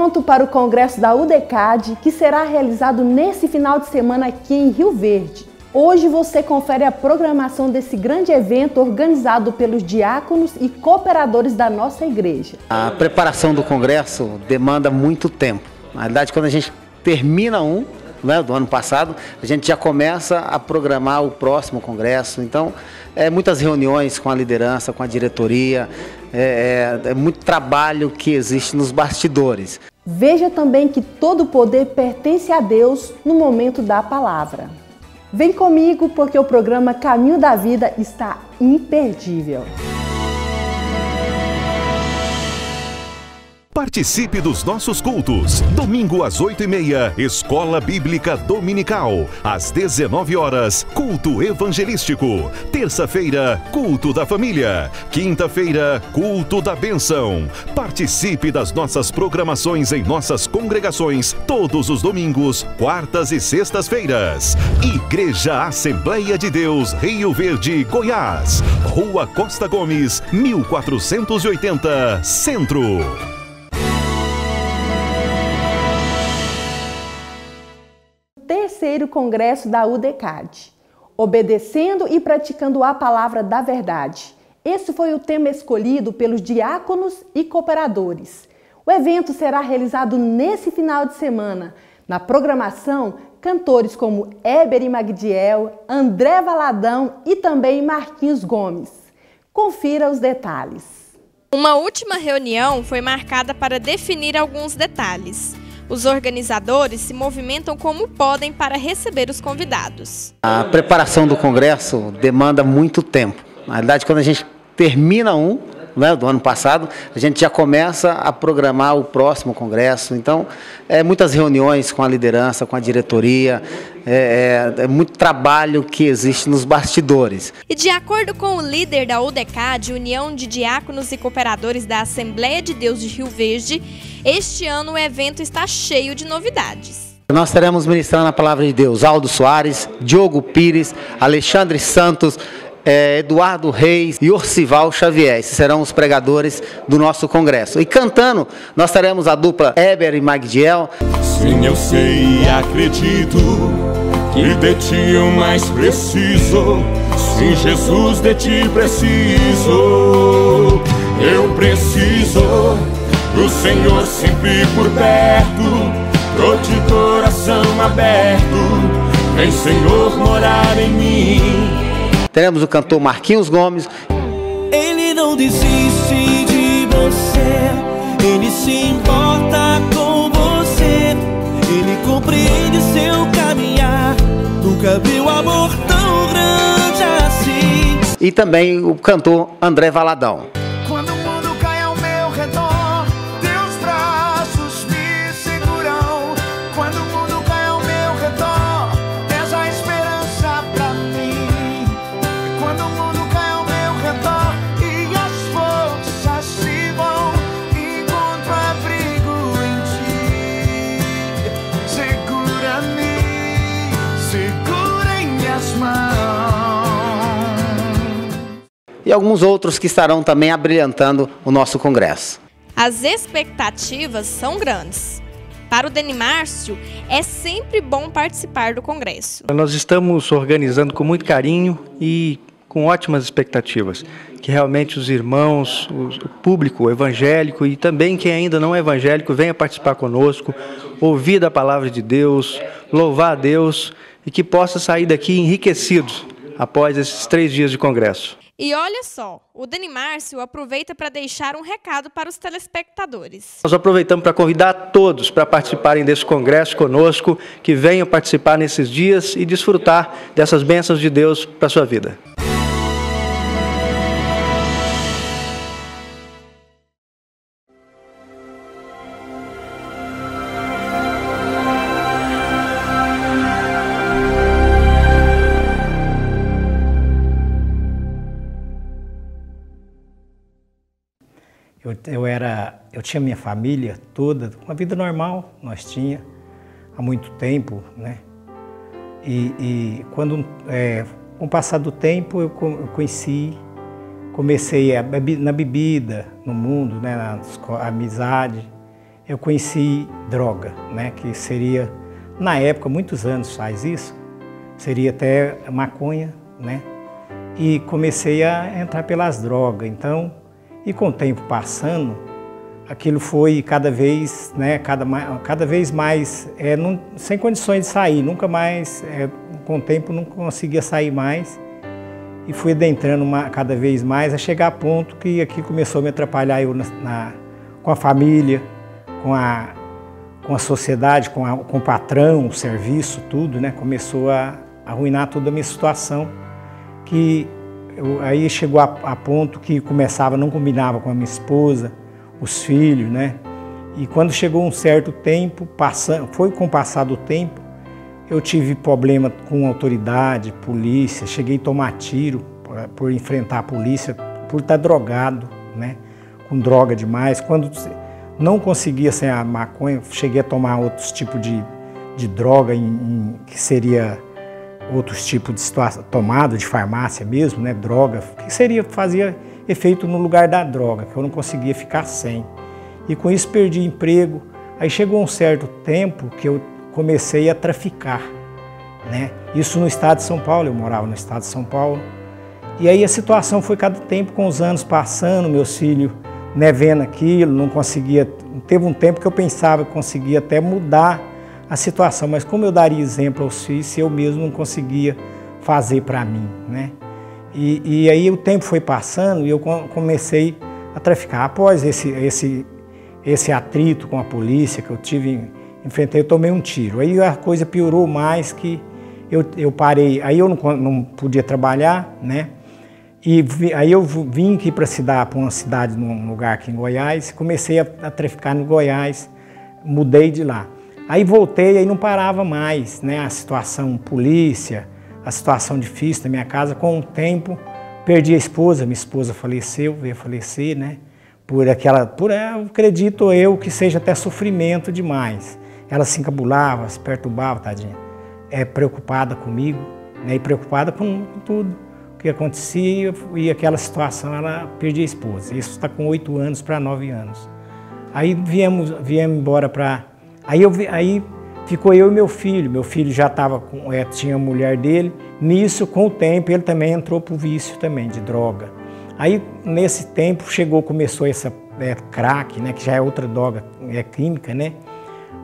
pronto para o Congresso da UDECAD, que será realizado nesse final de semana aqui em Rio Verde. Hoje você confere a programação desse grande evento organizado pelos diáconos e cooperadores da nossa igreja. A preparação do Congresso demanda muito tempo. Na verdade, quando a gente termina do ano passado, a gente já começa a programar o próximo Congresso. Então, muitas reuniões com a liderança, com a diretoria, é muito trabalho que existe nos bastidores. Veja também que todo o poder pertence a Deus no momento da palavra. Vem comigo porque o programa Caminho da Vida está imperdível. Participe dos nossos cultos. Domingo às 8h30, Escola Bíblica Dominical. Às 19 horas, culto evangelístico. Terça-feira, culto da família. Quinta-feira, culto da bênção. Participe das nossas programações em nossas congregações todos os domingos, quartas e sextas-feiras. Igreja Assembleia de Deus, Rio Verde, Goiás. Rua Costa Gomes, 1480, Centro. Terceiro Congresso da UDECAD, obedecendo e praticando a palavra da verdade. Esse foi o tema escolhido pelos diáconos e cooperadores. O evento será realizado nesse final de semana. Na programação, cantores como Éber e Magdiel, André Valadão e também Marquinhos Gomes. Confira os detalhes. Uma última reunião foi marcada para definir alguns detalhes. Os organizadores se movimentam como podem para receber os convidados. A preparação do Congresso demanda muito tempo. Na verdade, quando a gente termina do ano passado, a gente já começa a programar o próximo Congresso. Então, muitas reuniões com a liderança, com a diretoria, é muito trabalho que existe nos bastidores. E de acordo com o líder da UDECAD, União de Diáconos e Cooperadores da Assembleia de Deus de Rio Verde, este ano o evento está cheio de novidades. Nós teremos ministrando a palavra de Deus Aldo Soares, Diogo Pires, Alexandre Santos, Eduardo Reis e Orcival Xavier. Esses serão os pregadores do nosso congresso. E cantando, nós teremos a dupla Éber e Magdiel. Sim, eu sei e acredito que de ti eu mais preciso. Sim, Jesus, de ti preciso. Eu preciso do Senhor sempre por perto, tô de coração aberto. Vem, Senhor, morar em mim. Teremos o cantor Marquinhos Gomes. Ele não desiste de você, ele se importa com você, ele compreende seu caminhar, nunca viu amor tão grande assim. E também o cantor André Valadão. Quando o mundo cai ao meu redor, teus braços me seguram. Quando o mundo cai ao meu redor, és a esperança pra mim. Quando o mundo cai ao meu redor e as forças se vão, encontro abrigo em ti. Segura-me, segura em minhas mãos. E alguns outros que estarão também abrilhantando o nosso congresso. As expectativas são grandes. Para o Denimárcio, é sempre bom participar do congresso. Nós estamos organizando com muito carinho e com ótimas expectativas. Que realmente os irmãos, o público evangélico e também quem ainda não é evangélico venha participar conosco, ouvir da palavra de Deus, louvar a Deus e que possa sair daqui enriquecidos após esses 3 dias de congresso. E olha só, o Denimárcio aproveita para deixar um recado para os telespectadores. Nós aproveitamos para convidar a todos para participarem desse congresso conosco, que venham participar nesses dias e desfrutar dessas bênçãos de Deus para a sua vida. Eu tinha minha família toda, uma vida normal, nós tinha há muito tempo, né? E quando, com o passar do tempo, eu comecei na bebida, no mundo, né? Na amizade. eu conheci droga, né? Que seria, na época, muitos anos faz isso, seria até maconha, né? E comecei a entrar pelas drogas. Então, e com o tempo passando, aquilo foi cada vez, né? Cada vez mais, sem condições de sair, nunca mais, com o tempo não conseguia sair mais. E fui adentrando cada vez mais, a chegar a ponto que aqui começou a me atrapalhar eu com a família, com a sociedade, com o patrão, o serviço, tudo, né? Começou a arruinar toda a minha situação. Aí chegou a ponto que não combinava com a minha esposa, os filhos, né? E quando chegou um certo tempo, com o passar do tempo, eu tive problema com autoridade, polícia, cheguei a tomar tiro por enfrentar a polícia, por estar drogado, né? Com droga demais. Quando não conseguia sem a maconha, cheguei a tomar outros tipos de droga, que seria outros tipos de situação, tomado de farmácia mesmo, né? Droga, que fazia efeito no lugar da droga, que eu não conseguia ficar sem. E com isso perdi emprego. Aí chegou um certo tempo que eu comecei a traficar, né? Isso no estado de São Paulo, eu morava no estado de São Paulo. E aí a situação foi cada tempo, com os anos passando, meus filhos, né, vendo aquilo, não conseguia. Teve um tempo que eu pensava que conseguia até mudar a situação, mas como eu daria exemplo aos filhos se eu mesmo não conseguia fazer para mim, né? E aí o tempo foi passando e eu comecei a traficar. Após esse atrito com a polícia que eu enfrentei, eu tomei um tiro. Aí a coisa piorou mais, que eu parei. Aí eu não podia trabalhar, né? Aí eu vim aqui para uma cidade, num lugar aqui em Goiás, comecei a traficar no Goiás, mudei de lá. Aí voltei, aí não parava mais, né? A situação polícia, a situação difícil da minha casa. Com o tempo, perdi a esposa, minha esposa faleceu, veio a falecer, né? Acredito eu que seja até sofrimento demais. Ela se encabulava, se perturbava, tadinha. Preocupada comigo, né? E preocupada com tudo o que acontecia, e aquela situação, ela perdi a esposa. Isso está com 8 anos para 9 anos. Aí viemos embora para... Aí ficou eu e meu filho já tinha a mulher dele. Nisso, com o tempo, ele também entrou para o vício também, de droga. Aí, nesse tempo, começou essa crack, né, que já é outra droga, química, né?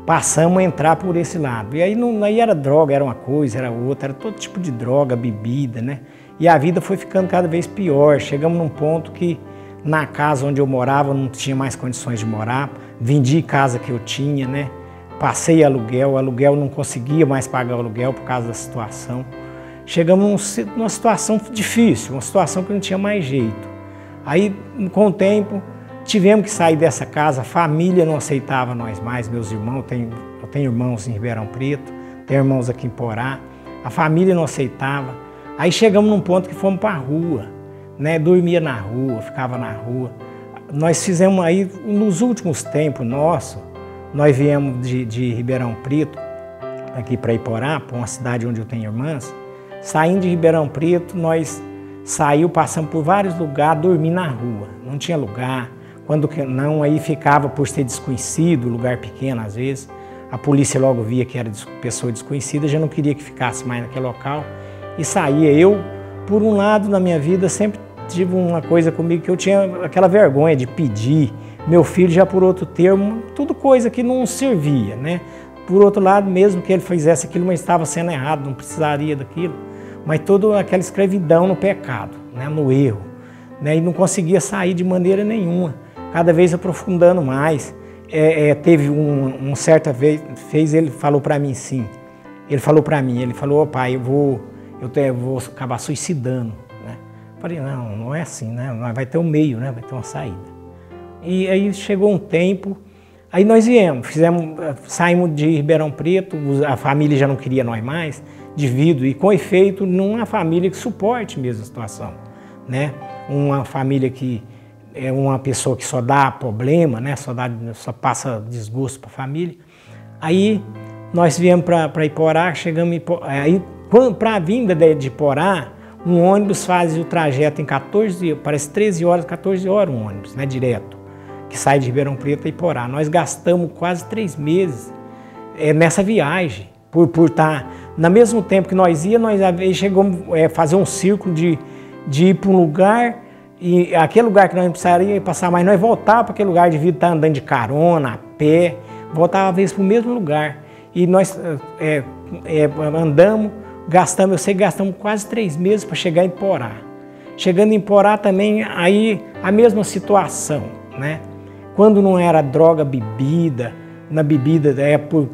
Passamos a entrar por esse lado. E aí era droga, era uma coisa, era outra, era todo tipo de droga, bebida, né? E a vida foi ficando cada vez pior. Chegamos num ponto que, na casa onde eu morava, não tinha mais condições de morar. Vendi casa que eu tinha, né? Passei aluguel, não conseguia mais pagar o aluguel por causa da situação. Chegamos numa situação difícil, uma situação que não tinha mais jeito. Aí, com o tempo, tivemos que sair dessa casa, a família não aceitava nós mais, meus irmãos, eu tenho irmãos em Ribeirão Preto, tenho irmãos aqui em Porá, a família não aceitava. Aí chegamos num ponto que fomos para a rua, né? Dormia na rua, ficava na rua. Nós fizemos aí, nos últimos tempos nossos, nós viemos de Ribeirão Preto, aqui para Iporá, para uma cidade onde eu tenho irmãs. Saindo de Ribeirão Preto, nós passamos por vários lugares, dormi na rua, não tinha lugar. Quando não, aí ficava por ser desconhecido, lugar pequeno às vezes. A polícia logo via que era pessoa desconhecida, já não queria que ficasse mais naquele local. E saía. Eu, por um lado, na minha vida, sempre tive uma coisa comigo que eu tinha aquela vergonha de pedir. Meu filho, já por outro termo, tudo coisa que não servia, né? Por outro lado, mesmo que ele fizesse aquilo, mas estava sendo errado, não precisaria daquilo. Mas toda aquela escravidão no pecado, né? No erro, né? E não conseguia sair de maneira nenhuma, cada vez aprofundando mais. Teve certa vez, ele falou para mim sim, ele falou, pai, eu vou acabar suicidando, né? Falei, não é assim, né? Vai ter um meio, né? Vai ter uma saída. E aí chegou um tempo, aí nós saímos de Ribeirão Preto, a família já não queria nós mais, devido, e com efeito, numa família que suporte mesmo a situação, né? Uma família que é uma pessoa que só dá problema, né? Só passa desgosto para a família. Aí nós viemos para Iporá, chegamos aí para a vinda de Iporá, um ônibus faz o trajeto em 13 horas, 14 horas um ônibus, né? Direto. que sai de Ribeirão Preto a Iporá. Nós gastamos quase 3 meses nessa viagem, por estar, no mesmo tempo que nós chegamos a fazer um círculo de ir para um lugar, e aquele lugar que nós não precisaríamos passar mais, nós voltávamos para aquele lugar, devido estar andando de carona, a pé, voltava às vezes para o mesmo lugar. E nós andamos, eu sei que gastamos quase 3 meses para chegar em Iporá. Chegando em Iporá também, aí a mesma situação, né? Quando não era droga, bebida, na bebida,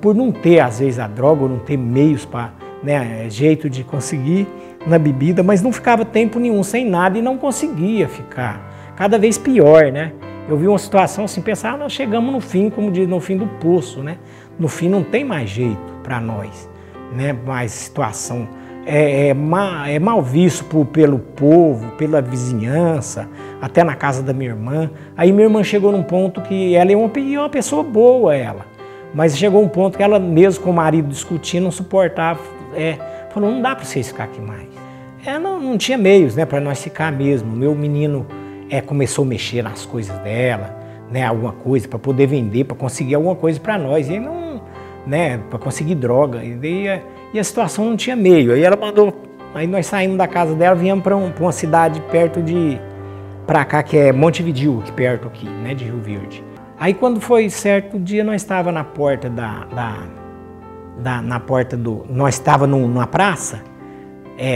por não ter às vezes a droga, ou não ter meios para, né, jeito de conseguir na bebida, mas não ficava tempo nenhum sem nada e não conseguia ficar. Cada vez pior, né? Eu vi uma situação assim, pensar, nós chegamos no fim, como diz, no fim do poço, né? No fim não tem mais jeito para nós, né? Mais situação é mal visto pelo povo, pela vizinhança, até na casa da minha irmã. Aí minha irmã chegou num ponto que ela é uma pessoa boa, mas chegou um ponto que ela, mesmo com o marido discutindo, não suportava, falou, não dá para vocês ficar aqui mais. Não tinha meios, né, para nós ficar mesmo. Meu menino começou a mexer nas coisas dela, né, alguma coisa para poder vender, para conseguir alguma coisa para nós. E não, né, para conseguir droga. E a situação não tinha meio. Aí ela mandou, aí nós saímos da casa dela, viemos para uma cidade perto para cá, que é Montevidéu, aqui perto aqui, né, de Rio Verde. Aí quando foi certo dia, nós estávamos na porta nós estávamos numa praça,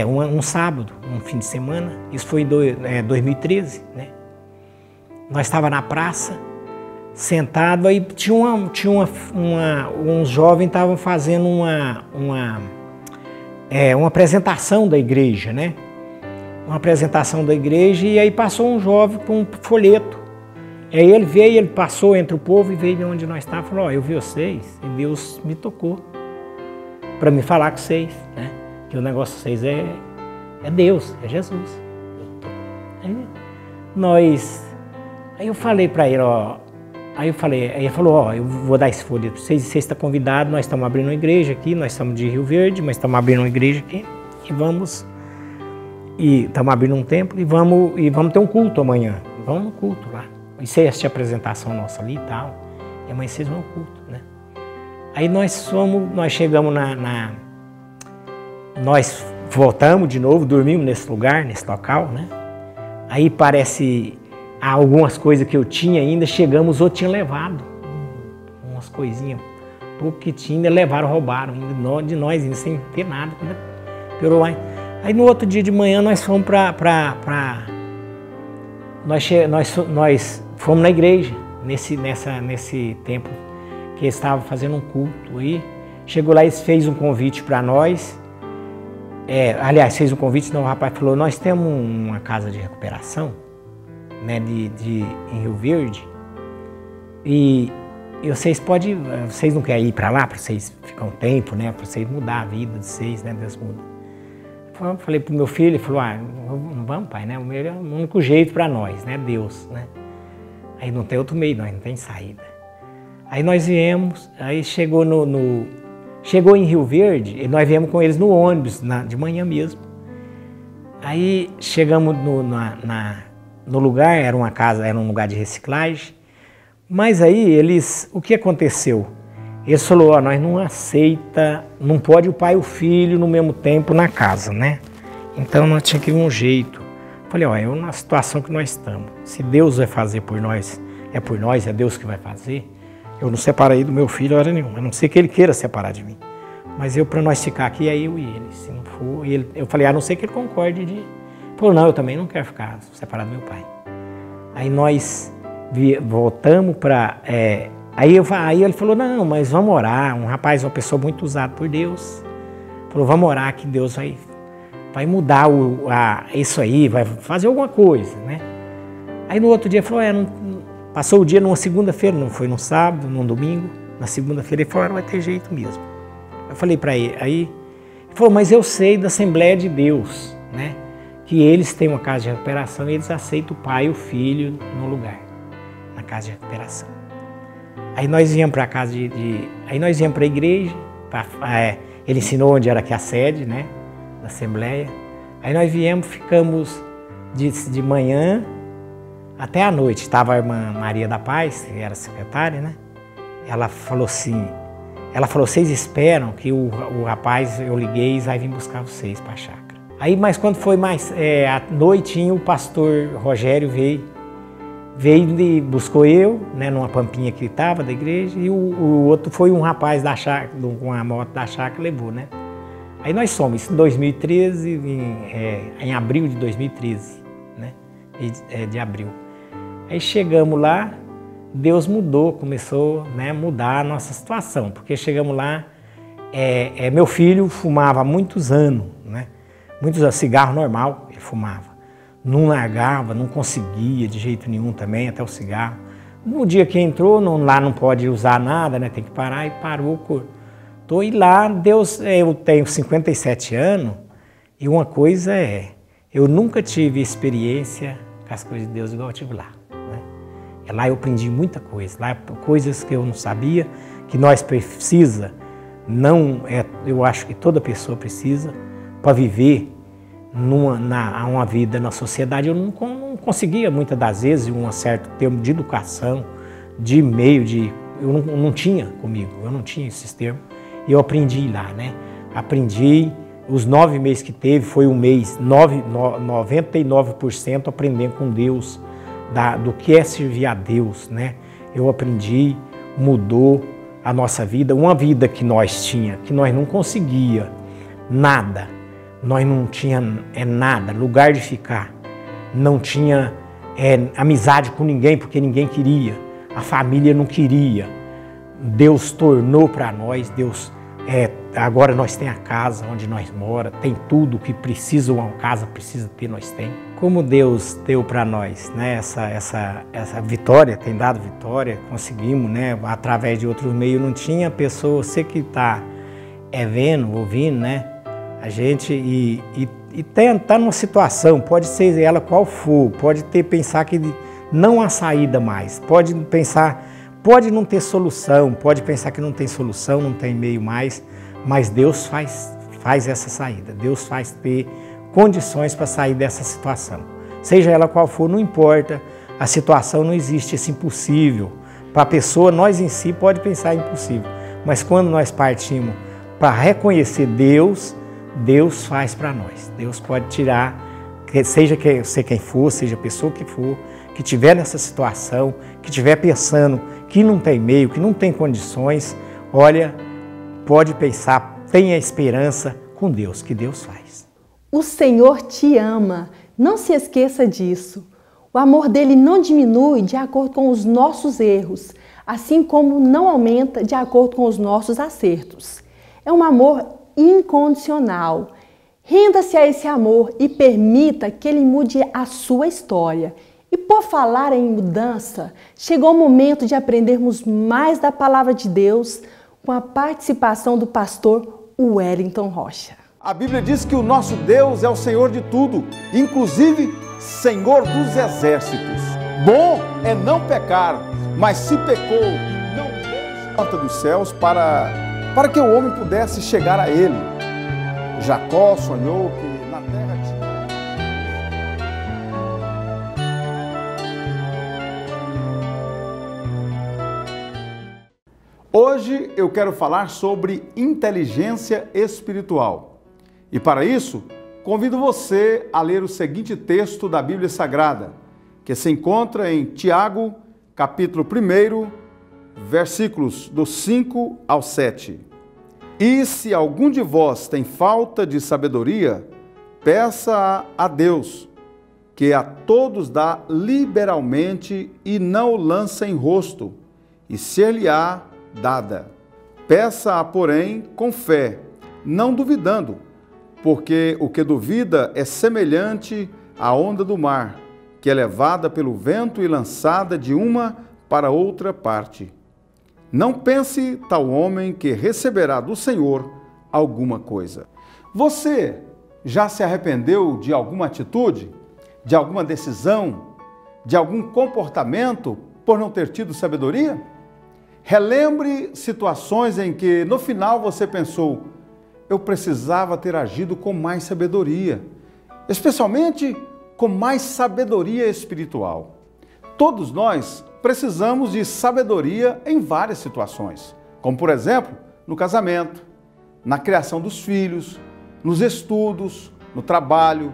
um sábado, um fim de semana, isso foi em 2013, né? Nós estávamos na praça, sentado, aí tinha uns jovens estavam fazendo uma apresentação da igreja, né? Uma apresentação da igreja, e aí passou um jovem com um folheto. Aí ele veio, ele passou entre o povo e veio de onde nós estávamos e falou, eu vi vocês e Deus me tocou para me falar com vocês, né? Que o negócio de vocês é Deus, é Jesus. Aí eu falei para ele, aí ele falou, eu vou dar esse folheto para vocês, vocês estão convidados, nós estamos abrindo uma igreja aqui, nós estamos de Rio Verde, mas estamos abrindo uma igreja aqui e estamos abrindo um templo e vamos ter um culto amanhã, vamos no culto lá. E você assistir a apresentação nossa ali e tal, e amanhã vocês vão ao culto, né? Aí nós chegamos nós voltamos de novo, dormimos nesse lugar, nesse local, né? Aí parece algumas coisas que eu tinha ainda, chegamos, outros tinham levado umas coisinhas, pouco que tinha, levaram, roubaram ainda de nós, ainda sem ter nada, né? Aí no outro dia de manhã nós fomos nós fomos na igreja, nesse templo, que eles estavam fazendo um culto aí. Chegou lá, eles fez um convite para nós. Aliás, fez um convite, não, o rapaz falou, nós temos uma casa de recuperação, né, em Rio Verde, e vocês não querem ir para lá, para vocês ficar um tempo, né, para vocês mudar a vida de vocês, né, Deus muda. Eu falei pro meu filho, ele falou, não vamos, pai, né, é o único jeito para nós, né, Deus, né. Aí não tem outro meio, nós não tem saída. Aí nós viemos, aí chegou em Rio Verde, e nós viemos com eles no ônibus, de manhã mesmo. Aí chegamos no lugar, era um lugar de reciclagem, mas aí o que aconteceu? Eles falaram, nós não aceita, não pode o pai e o filho no mesmo tempo na casa, né? Então nós tínhamos que ir um jeito. Falei, é uma situação que nós estamos. Se Deus vai fazer por nós, é Deus que vai fazer. Eu não separei do meu filho hora nenhuma, a não ser que ele queira separar de mim. Mas para nós ficar aqui, é eu e ele. Se não for, eu falei, a não ser que ele concorde de... Ele falou, não, eu também não quero ficar separado do meu pai. Aí nós voltamos para... Aí ele falou, não, mas vamos orar. Um rapaz, uma pessoa muito usada por Deus. Falou, vamos orar que Deus vai mudar isso aí, vai fazer alguma coisa, né? Aí no outro dia falou, passou o dia numa segunda-feira, não foi no sábado, num domingo. Na segunda-feira ele falou, não vai ter jeito mesmo. Eu falei para ele, aí ele falou, mas eu sei da Assembleia de Deus, né? Que eles têm uma casa de recuperação e eles aceitam o pai e o filho no lugar, na casa de recuperação. Aí nós viemos para a casa aí nós viemos para a igreja, ele ensinou onde era que a sede, né? Da Assembleia. Aí nós viemos, ficamos de manhã, Até à noite, estava a irmã Maria da Paz, que era secretária, né? Ela falou assim, vocês esperam que o rapaz, eu liguei e vai vir buscar vocês para a chácara. Aí, mas quando foi mais à noitinha, o pastor Rogério veio e buscou eu, né, numa pampinha que estava da igreja, e o outro foi um rapaz da chácara, com a moto da chácara, levou, né? Aí nós somos, isso em 2013, em abril de 2013, né? De abril. Aí chegamos lá, Deus mudou, começou, né, a mudar a nossa situação, porque chegamos lá, meu filho fumava há muitos anos, né? Muitos anos, cigarro normal, ele fumava. Não largava, não conseguia de jeito nenhum também, até o cigarro. No dia que entrou, lá não pode usar nada, né? Tem que parar, e parou. E lá, Deus, eu tenho 57 anos, e uma coisa eu nunca tive experiência com as coisas de Deus igual eu tive lá. Lá eu aprendi muita coisa, lá coisas que eu não sabia, que nós precisa, eu acho que toda pessoa precisa, para viver uma vida na sociedade. Eu não conseguia muitas das vezes um certo termo de educação, de meio, eu não tinha comigo, eu não tinha esses termos, e eu aprendi lá, né? Aprendi, os 9 meses que teve, foi um mês, 99% aprendendo com Deus, do que é servir a Deus, né? Eu aprendi, mudou a nossa vida, uma vida que nós tinha, que nós não conseguia nada, nós não tinha nada, lugar de ficar, não tinha amizade com ninguém, porque ninguém queria, a família não queria. Deus tornou para nós, Deus, agora nós temos a casa onde nós mora, tem tudo que precisa, uma casa precisa ter, nós temos. Como Deus deu para nós, né, essa vitória, tem dado vitória, conseguimos, né, através de outros meios, não tinha pessoa, você que está vendo, ouvindo, né, a gente, e tá numa situação, pode ser ela qual for, pode pensar que não há saída mais, pode pensar, pode não ter solução, pode pensar que não tem solução, não tem meio mais, mas Deus faz essa saída, Deus faz ter condições para sair dessa situação. Seja ela qual for, não importa, a situação não existe, esse impossível. Para a pessoa, nós em si pode pensar impossível, mas quando nós partimos para reconhecer Deus, Deus faz para nós. Deus pode tirar, seja quem for, seja a pessoa que for, que estiver nessa situação, que estiver pensando que não tem meio, que não tem condições, olha, pode pensar, tenha esperança com Deus, que Deus faz. O Senhor te ama, não se esqueça disso. O amor dele não diminui de acordo com os nossos erros, assim como não aumenta de acordo com os nossos acertos. É um amor incondicional. Renda-se a esse amor e permita que ele mude a sua história. E por falar em mudança, chegou o momento de aprendermos mais da palavra de Deus com a participação do pastor Wellington Rocha. A Bíblia diz que o nosso Deus é o Senhor de tudo, inclusive Senhor dos exércitos. Bom é não pecar, mas se pecou, não deixe a porta dos céus para que o homem pudesse chegar a ele. Jacó sonhou que na terra tinha... Hoje eu quero falar sobre inteligência espiritual. E para isso, convido você a ler o seguinte texto da Bíblia Sagrada, que se encontra em Tiago, capítulo 1, versículos do 5 ao 7. E se algum de vós tem falta de sabedoria, peça a Deus, que a todos dá liberalmente e não o lança em rosto, e ser-lhe-á dada. Peça-a, porém, com fé, não duvidando, porque o que duvida é semelhante à onda do mar, que é levada pelo vento e lançada de uma para outra parte. Não pense tal homem que receberá do Senhor alguma coisa. Você já se arrependeu de alguma atitude, de alguma decisão, de algum comportamento por não ter tido sabedoria? Relembre situações em que no final você pensou: eu precisava ter agido com mais sabedoria, especialmente com mais sabedoria espiritual. Todos nós precisamos de sabedoria em várias situações, como por exemplo, no casamento, na criação dos filhos, nos estudos, no trabalho,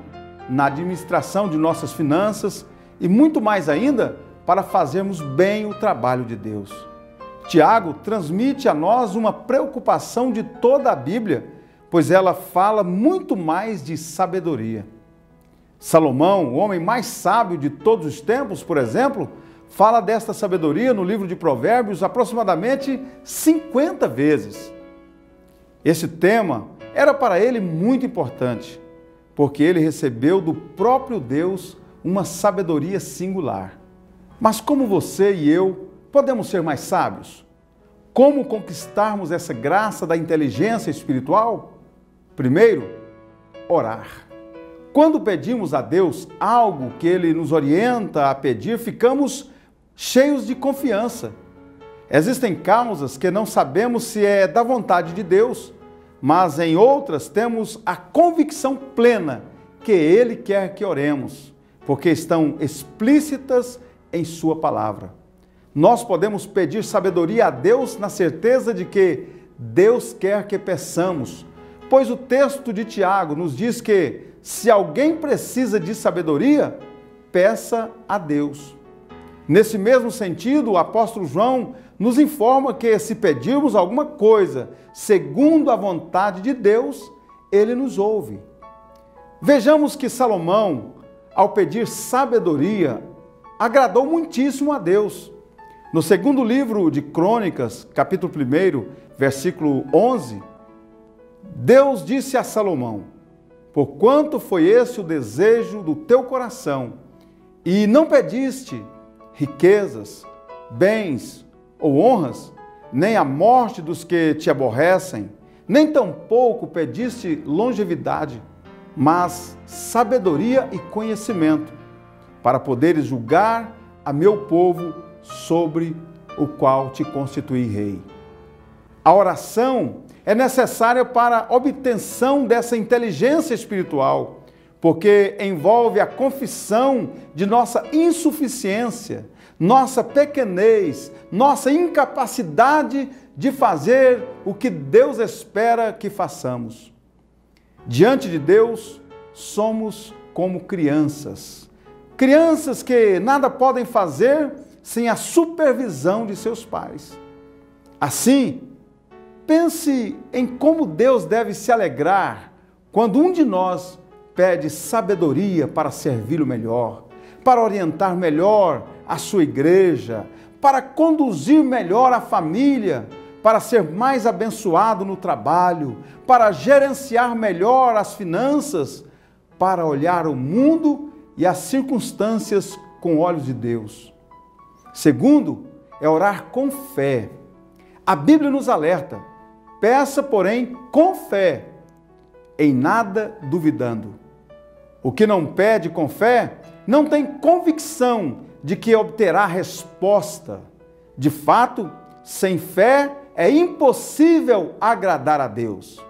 na administração de nossas finanças e muito mais ainda para fazermos bem o trabalho de Deus. Tiago transmite a nós uma preocupação de toda a Bíblia, pois ela fala muito mais de sabedoria. Salomão, o homem mais sábio de todos os tempos, por exemplo, fala desta sabedoria no livro de Provérbios aproximadamente 50 vezes. Esse tema era para ele muito importante, porque ele recebeu do próprio Deus uma sabedoria singular. Mas como você e eu podemos ser mais sábios? Como conquistarmos essa graça da inteligência espiritual? Primeiro, orar. Quando pedimos a Deus algo que Ele nos orienta a pedir, ficamos cheios de confiança. Existem causas que não sabemos se é da vontade de Deus, mas em outras temos a convicção plena que Ele quer que oremos, porque estão explícitas em Sua palavra. Nós podemos pedir sabedoria a Deus na certeza de que Deus quer que peçamos, pois o texto de Tiago nos diz que se alguém precisa de sabedoria, peça a Deus. Nesse mesmo sentido, o apóstolo João nos informa que se pedirmos alguma coisa segundo a vontade de Deus, Ele nos ouve. Vejamos que Salomão, ao pedir sabedoria, agradou muitíssimo a Deus. No segundo livro de Crônicas, capítulo 1, versículo 11, Deus disse a Salomão: porquanto foi esse o desejo do teu coração, e não pediste riquezas, bens ou honras, nem a morte dos que te aborrecem, nem tampouco pediste longevidade, mas sabedoria e conhecimento, para poderes julgar a meu povo sobre o qual te constituí rei. A oração é necessária para a obtenção dessa inteligência espiritual, porque envolve a confissão de nossa insuficiência, nossa pequenez, nossa incapacidade de fazer o que Deus espera que façamos. Diante de Deus, somos como crianças. Crianças que nada podem fazer sem a supervisão de seus pais. Assim, pense em como Deus deve se alegrar quando um de nós pede sabedoria para servi-lo melhor, para orientar melhor a sua igreja, para conduzir melhor a família, para ser mais abençoado no trabalho, para gerenciar melhor as finanças, para olhar o mundo e as circunstâncias com olhos de Deus. Segundo, é orar com fé. A Bíblia nos alerta: peça, porém, com fé, em nada duvidando. O que não pede com fé não tem convicção de que obterá resposta. De fato, sem fé é impossível agradar a Deus.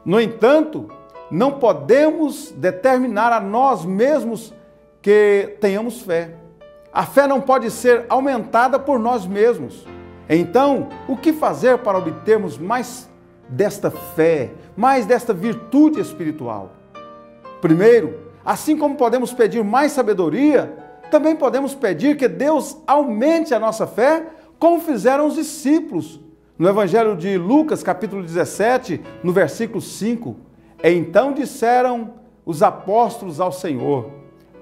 No entanto, não podemos determinar a nós mesmos que tenhamos fé. A fé não pode ser aumentada por nós mesmos. Então, o que fazer para obtermos mais desta fé, mais desta virtude espiritual? Primeiro, assim como podemos pedir mais sabedoria, também podemos pedir que Deus aumente a nossa fé, como fizeram os discípulos. No Evangelho de Lucas, capítulo 17, no versículo 5, então disseram os apóstolos ao Senhor: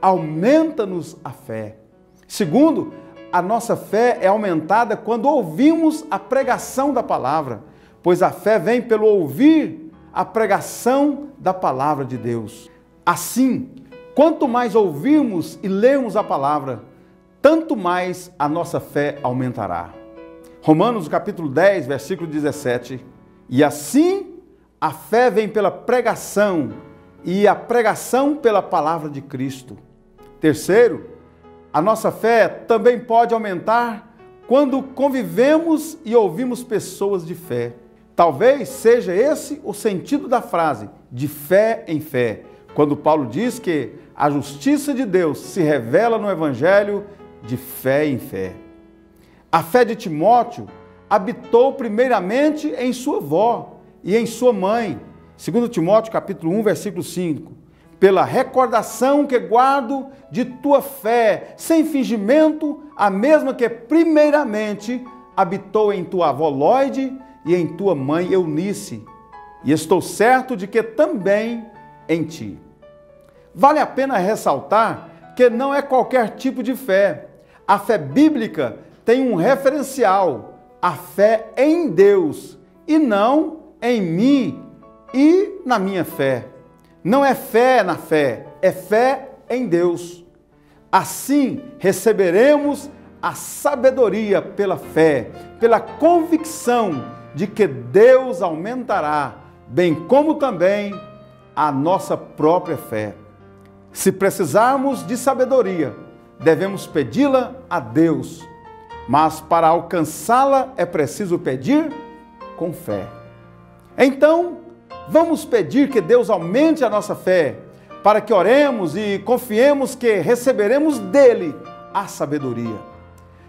aumenta-nos a fé. Segundo, a nossa fé é aumentada quando ouvimos a pregação da palavra, pois a fé vem pelo ouvir a pregação da palavra de Deus. Assim, quanto mais ouvirmos e lermos a palavra, tanto mais a nossa fé aumentará. Romanos capítulo 10, versículo 17. E assim a fé vem pela pregação, e a pregação pela palavra de Cristo. Terceiro, a nossa fé também pode aumentar quando convivemos e ouvimos pessoas de fé. Talvez seja esse o sentido da frase, de fé em fé, quando Paulo diz que a justiça de Deus se revela no Evangelho de fé em fé. A fé de Timóteo habitou primeiramente em sua avó e em sua mãe. 2 Timóteo capítulo 1, versículo 5. Pela recordação que guardo de tua fé, sem fingimento, a mesma que primeiramente habitou em tua avó Lóide e em tua mãe Eunice, e estou certo de que também em ti. Vale a pena ressaltar que não é qualquer tipo de fé. A fé bíblica tem um referencial, a fé em Deus, e não em mim e na minha fé. Não é fé na fé, é fé em Deus. Assim, receberemos a sabedoria pela fé, pela convicção de que Deus aumentará, bem como também a nossa própria fé. Se precisarmos de sabedoria, devemos pedi-la a Deus, mas para alcançá-la é preciso pedir com fé. Então, vamos pedir que Deus aumente a nossa fé, para que oremos e confiemos que receberemos dele a sabedoria.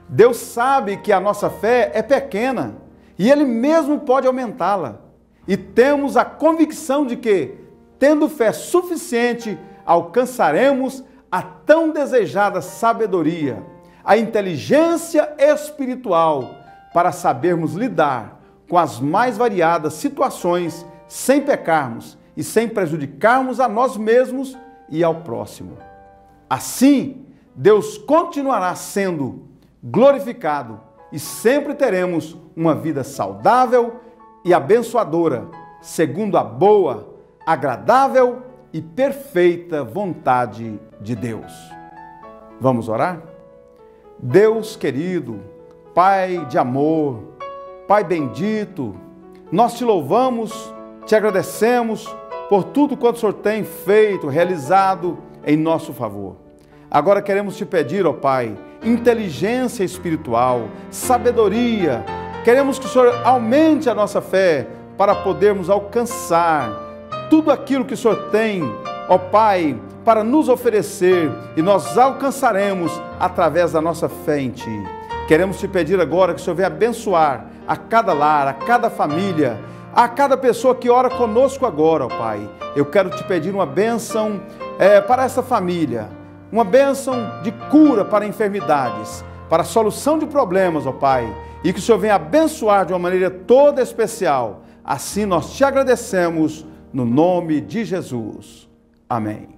Deus sabe que a nossa fé é pequena e ele mesmo pode aumentá-la. E temos a convicção de que, tendo fé suficiente, alcançaremos a tão desejada sabedoria, a inteligência espiritual, para sabermos lidar com as mais variadas situações sem pecarmos e sem prejudicarmos a nós mesmos e ao próximo. Assim, Deus continuará sendo glorificado e sempre teremos uma vida saudável e abençoadora, segundo a boa, agradável e perfeita vontade de Deus. Vamos orar? Deus querido, Pai de amor, Pai bendito, nós te louvamos, te agradecemos por tudo quanto o Senhor tem feito, realizado em nosso favor. Agora queremos te pedir, ó Pai, inteligência espiritual, sabedoria. Queremos que o Senhor aumente a nossa fé para podermos alcançar tudo aquilo que o Senhor tem, ó Pai, para nos oferecer, e nós alcançaremos através da nossa fé em Ti. Queremos te pedir agora que o Senhor venha abençoar a cada lar, a cada família, a cada pessoa que ora conosco agora, ó Pai. Eu quero te pedir uma bênção para essa família, uma bênção de cura para enfermidades, para a solução de problemas, ó Pai, e que o Senhor venha abençoar de uma maneira toda especial. Assim nós te agradecemos, no nome de Jesus. Amém.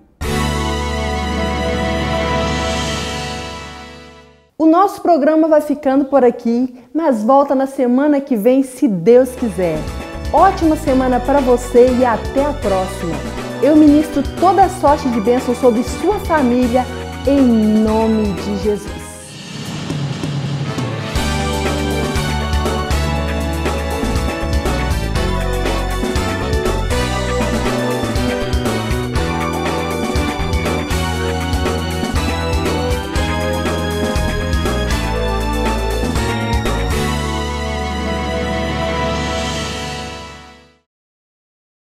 O nosso programa vai ficando por aqui, mas volta na semana que vem, se Deus quiser. Ótima semana para você e até a próxima. Eu ministro toda sorte de bênção sobre sua família, em nome de Jesus.